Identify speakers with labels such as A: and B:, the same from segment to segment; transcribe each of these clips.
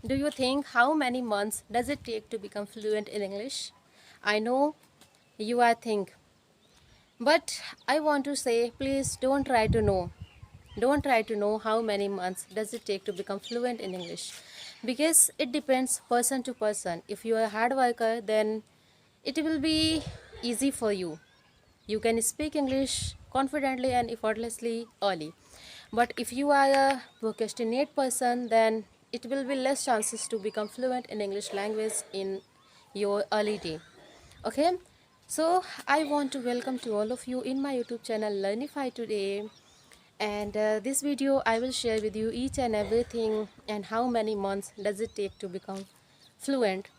A: Do you think how many months does it take to become fluent in English? I know you are think, but I want to say please don't try to know. Don't try to know how many months does it take to become fluent in English because it depends person to person. If you are a hard worker, then it will be easy for you. You can speak English confidently and effortlessly early. But if you are a procrastinate person, then it will be less chances to become fluent in English language in your early day. Okay, so I want to welcome to all of you in my YouTube channel Learnify today. And this video I will share with you each and everything and how many months does it take to become fluent.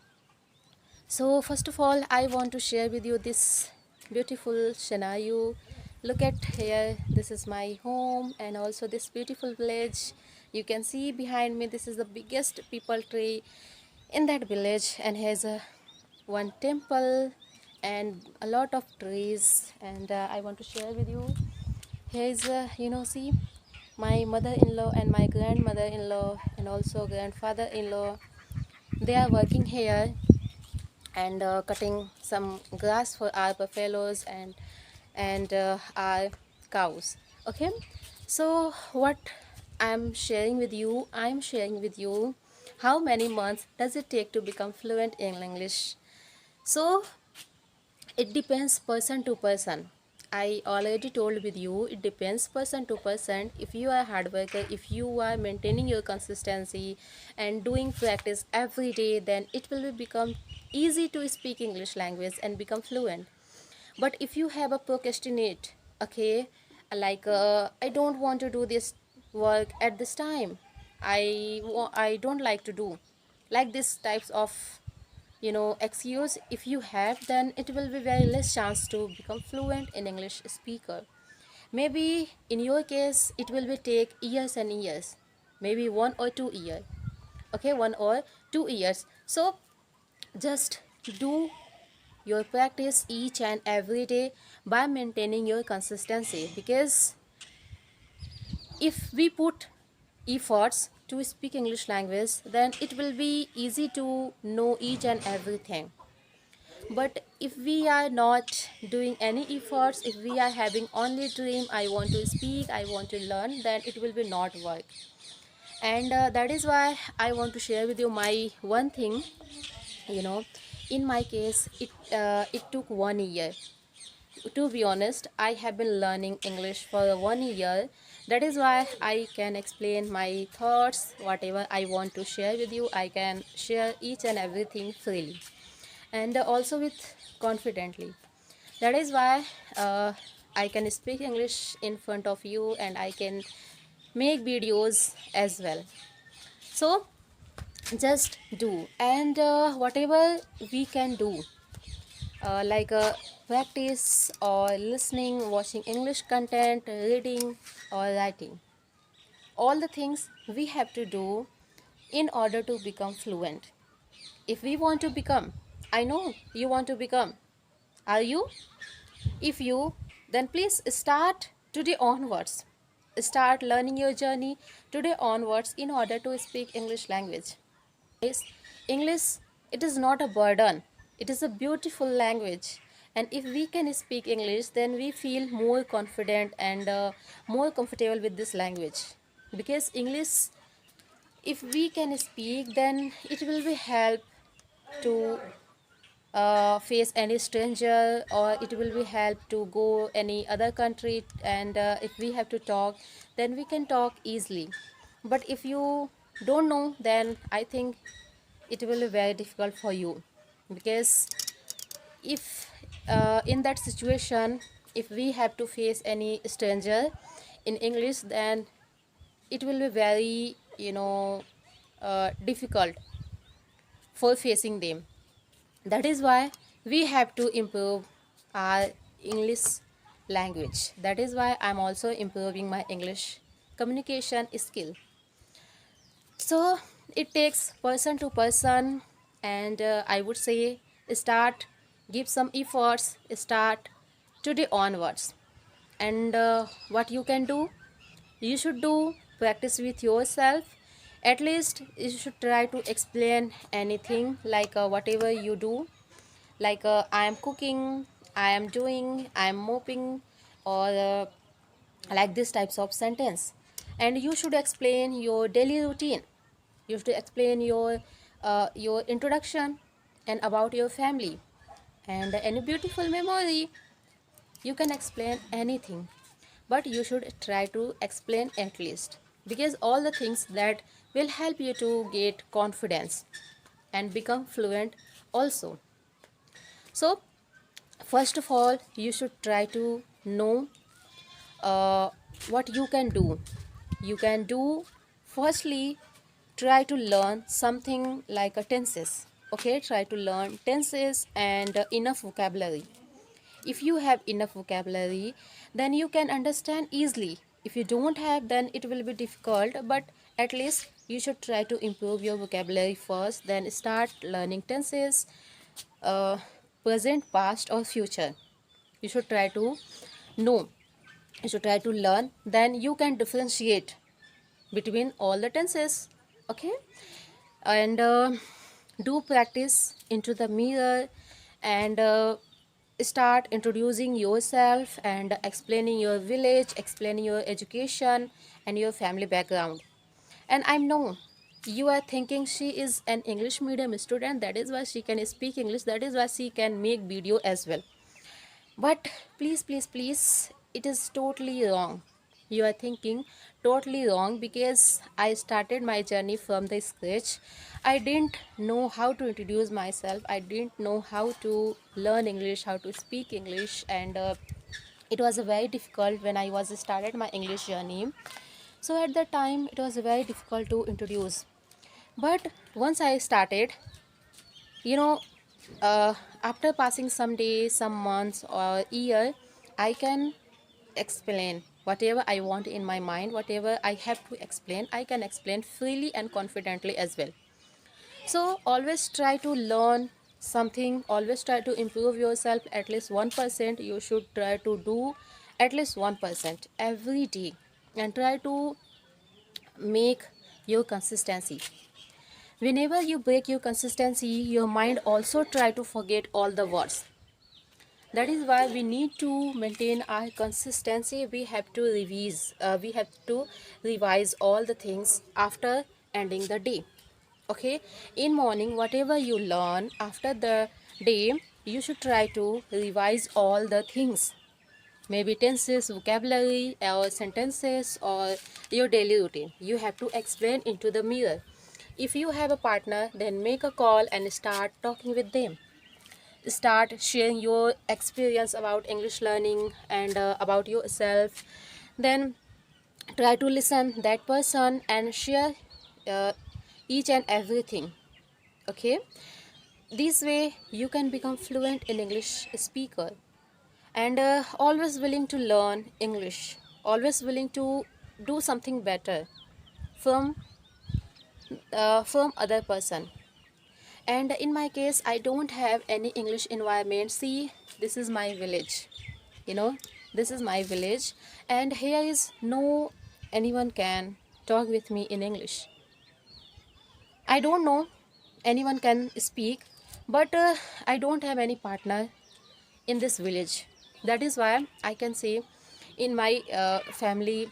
A: So first of all, I want to share with you this beautiful scenario. Look at here, this is my home and also this beautiful village. You can see behind me, this is the biggest people tree in that village, and here's a one temple and a lot of trees. And I want to share with you, here's see my mother-in-law and my grandmother-in-law and also grandfather-in-law. They are working here and cutting some grass for our buffaloes and our cows. Okay, so what I'm sharing with you how many months does it take to become fluent in English. So it depends person to person. I already told with you it depends person to person. If you are a hard worker, if you are maintaining your consistency and doing practice every day, then it will become easy to speak English language and become fluent. But if you have a procrastinate, okay, like I don't want to do this work at this time, I don't like to do, like this types of excuse if you have, then it will be very less chance to become fluent in English speaker. Maybe in your case it will be take years and years, maybe 1 or 2 years. Okay, 1 or 2 years. So just do your practice each and every day by maintaining your consistency, because if we put efforts to speak English language, then it will be easy to know each and everything. But if we are not doing any efforts, if we are having only dream, I want to speak, I want to learn, then it will be not work. And that is why I want to share with you my one thing. you know in my case, it took 1 year. To be honest, I have been learning English for 1 year. That is why I can explain my thoughts, whatever I want to share with you, I can share each and everything freely and also with confidently. That is why I can speak English in front of you and I can make videos as well. So just do, and whatever we can do, like practice or listening, watching English content, reading or writing, all the things we have to do in order to become fluent. If we want to become, I know you want to become, are you? If you, then please start today onwards. Start learning your journey today onwards in order to speak English language. Yes, English, it is not a burden. It is a beautiful language. And if we can speak English, then we feel more confident and more comfortable with this language. Because English, if we can speak, then it will be help to face any stranger, or it will be help to go any other country, and if we have to talk, then we can talk easily. But if you don't know, then I think it will be very difficult for you, because if in that situation, if we have to face any stranger in English, then it will be very difficult for facing them. That is why we have to improve our English language. That is why I'm also improving my English communication skill. So it takes person to person, and I would say start, give some efforts, start today onwards. And what you can do, you should do practice with yourself, At least you should try to explain anything, like whatever you do, like I am cooking, I am doing, I am mopping, or like this types of sentence. And you should explain your daily routine. You should explain your introduction and about your family and any beautiful memory. You can explain anything, but you should try to explain at least, because all the things that will help you to get confidence and become fluent also. So first of all, you should try to know uh, what you can do. You can do, firstly, try to learn something like a tenses. Okay, try to learn tenses and enough vocabulary. If you have enough vocabulary, then you can understand easily. If you don't have, then it will be difficult, but at least you should try to improve your vocabulary first, then start learning tenses, uh, present, past, or future. You should try to know, you should try to learn, then you can differentiate between all the tenses. Okay, and do practice into the mirror, and start introducing yourself and explaining your village, explaining your education and your family background. And I know you are thinking she is an English medium student, that is why she can speak English, that is why she can make video as well. But please, please, please, it is totally wrong. You are thinking totally wrong, because I started my journey from the scratch. I didn't know how to introduce myself. I didn't know how to learn English, how to speak English, and it was very difficult when I was started my English journey. So at that time, it was very difficult to introduce. But once I started, you know, after passing some days, some months, or year, I can explain whatever I want in my mind, whatever I have to explain, I can explain freely and confidently as well. So always try to learn something, always try to improve yourself at least 1%. You should try to do at least 1% every day, and try to make your consistency. Whenever you break your consistency, your mind also try to forget all the words. That is why we need to maintain our consistency. We have to revise all the things after ending the day. Okay, in morning, whatever you learn after the day, you should try to revise all the things, maybe tenses, vocabulary, or sentences, or your daily routine. You have to explain into the mirror. If you have a partner, then make a call and start talking with them. Start sharing your experience about English learning and about yourself. Then try to listen that person and share uh, each and everything. Okay, this way you can become fluent in English speaker, and always willing to learn English, always willing to do something better from from other person. And in my case, I don't have any English environment. See, this is my village, you know, this is my village, and here is no anyone can talk with me in English. I don't know anyone can speak, but I don't have any partner in this village. That is why I can say, in my family,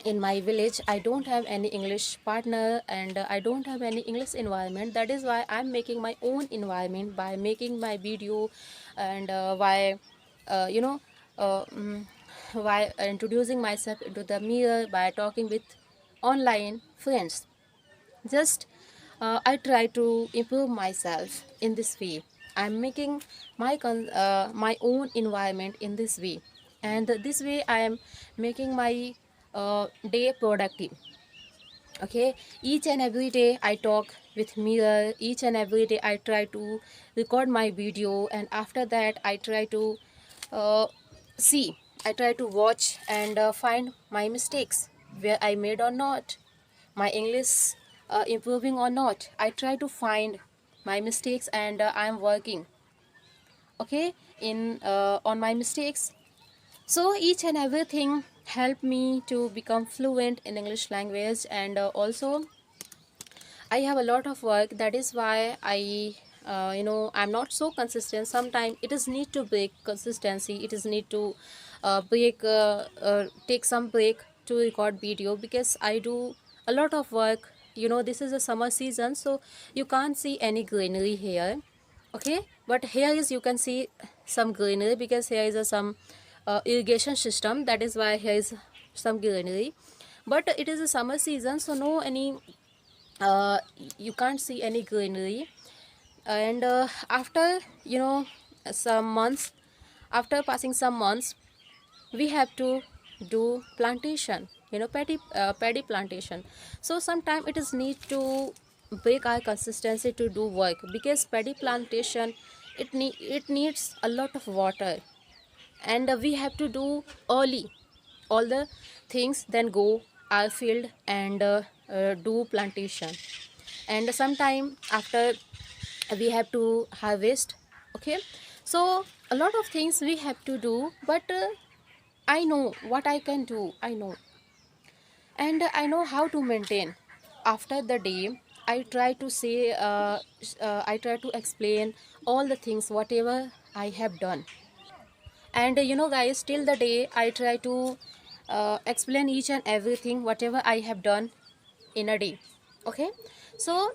A: in my village, I don't have any English partner, and I don't have any English environment. That is why I'm making my own environment by making my video, and by uh, you know uh, mm, by introducing myself into the mirror, by talking with online friends. Just I try to improve myself in this way. I'm making my own environment in this way, and this way I am making my day productive. Okay, each and every day I talk with mirror. Each and every day I try to record my video, and after that I try to uh, see. I try to watch and find my mistakes, where I made or not, my English improving or not. I try to find my mistakes, and I am working, okay, in on my mistakes. So each and everything help me to become fluent in English language, and also I have a lot of work. That is why I'm not so consistent. Sometimes it is need to break consistency. It is need to take some break to record video, because I do a lot of work. This is a summer season, so you can't see any greenery here. Okay, but here is, you can see some greenery, because here is some irrigation system. That is why here is some greenery. But it is a summer season, so no any uh, you can't see any greenery. And after some months, after passing some months, we have to do plantation, paddy plantation. So sometime it is need to break our consistency to do work, because paddy plantation, it needs a lot of water. And we have to do early all the things, then go our field and do plantation. And sometime after, we have to harvest. Okay, so a lot of things we have to do, but I know what I can do, I know, and I know how to maintain. After the day, I try to say, I try to explain all the things whatever I have done. And guys, till the day I try to explain each and everything whatever I have done in a day. Okay, so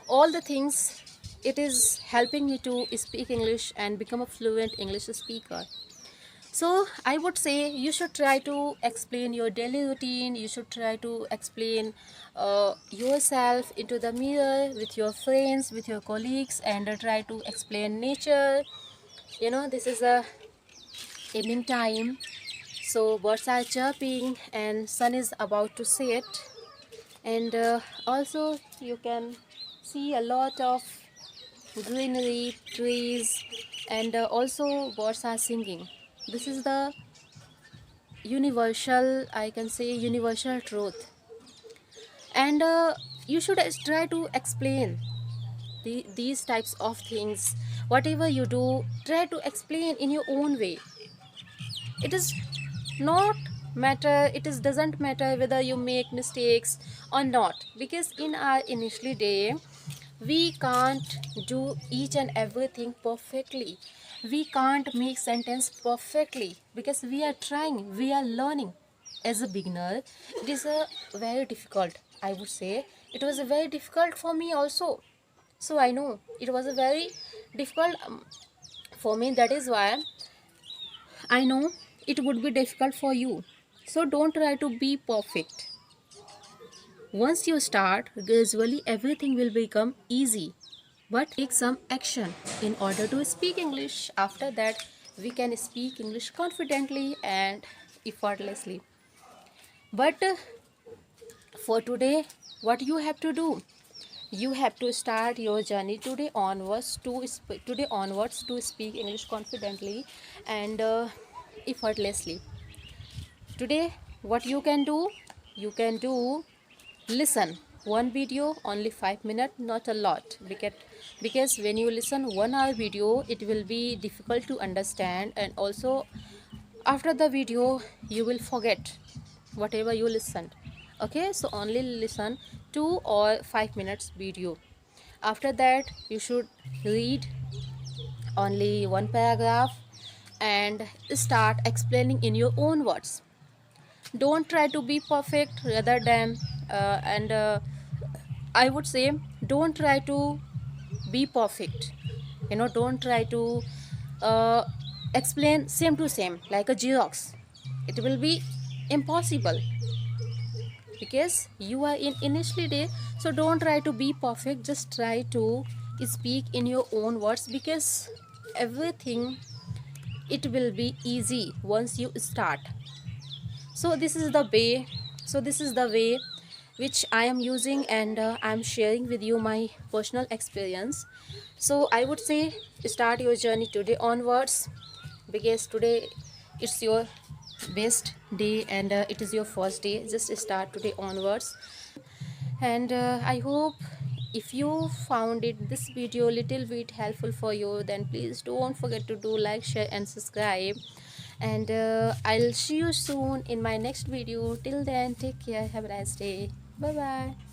A: all the things, it is helping me to speak English and become a fluent English speaker. So I would say you should try to explain your daily routine. You should try to explain yourself into the mirror with your friends, with your colleagues, and try to explain nature. This is a evening time, so birds are chirping and sun is about to set. And also you can see a lot of greenery, trees, and also birds are singing. This is the universal, I can say, universal truth. And you should try to explain these types of things. Whatever you do, try to explain in your own way. It is not matter, it is doesn't matter whether you make mistakes or not, because in our initial day, we can't do each and everything perfectly. We can't make sentence perfectly, because we are trying, we are learning. As a beginner, it is a very difficult, I would say. It was a very difficult for me also. So I know it was a very difficult for me. That is why I know it would be difficult for you. So don't try to be perfect. Once you start, gradually everything will become easy. But take some action in order to speak English. After that, we can speak English confidently and effortlessly. But for today, what you have to do? You have to start your journey today onwards to speak English confidently and effortlessly. Today, what you can do? You can do listen one video only 5 minutes, not a lot, because when you listen 1 hour video, it will be difficult to understand, and also after the video you will forget whatever you listened. Okay, so only listen 2 or 5 minutes video. After that, you should read only one paragraph and start explaining in your own words. Don't try to be perfect, rather than and I would say, don't try to be perfect. Don't try to uh, explain same to same like a Xerox. It will be impossible, because you are in initially day. So don't try to be perfect, just try to speak in your own words, because everything, it will be easy once you start. So this is the way which I am using, and I am sharing with you my personal experience. So I would say, start your journey today onwards, because today it's your best day, and it is your first day. Just start today onwards. And I hope, if you found this video little bit helpful for you, then please don't forget to do like, share and subscribe. And I'll see you soon in my next video. Till then, take care, have a nice day. Bye bye.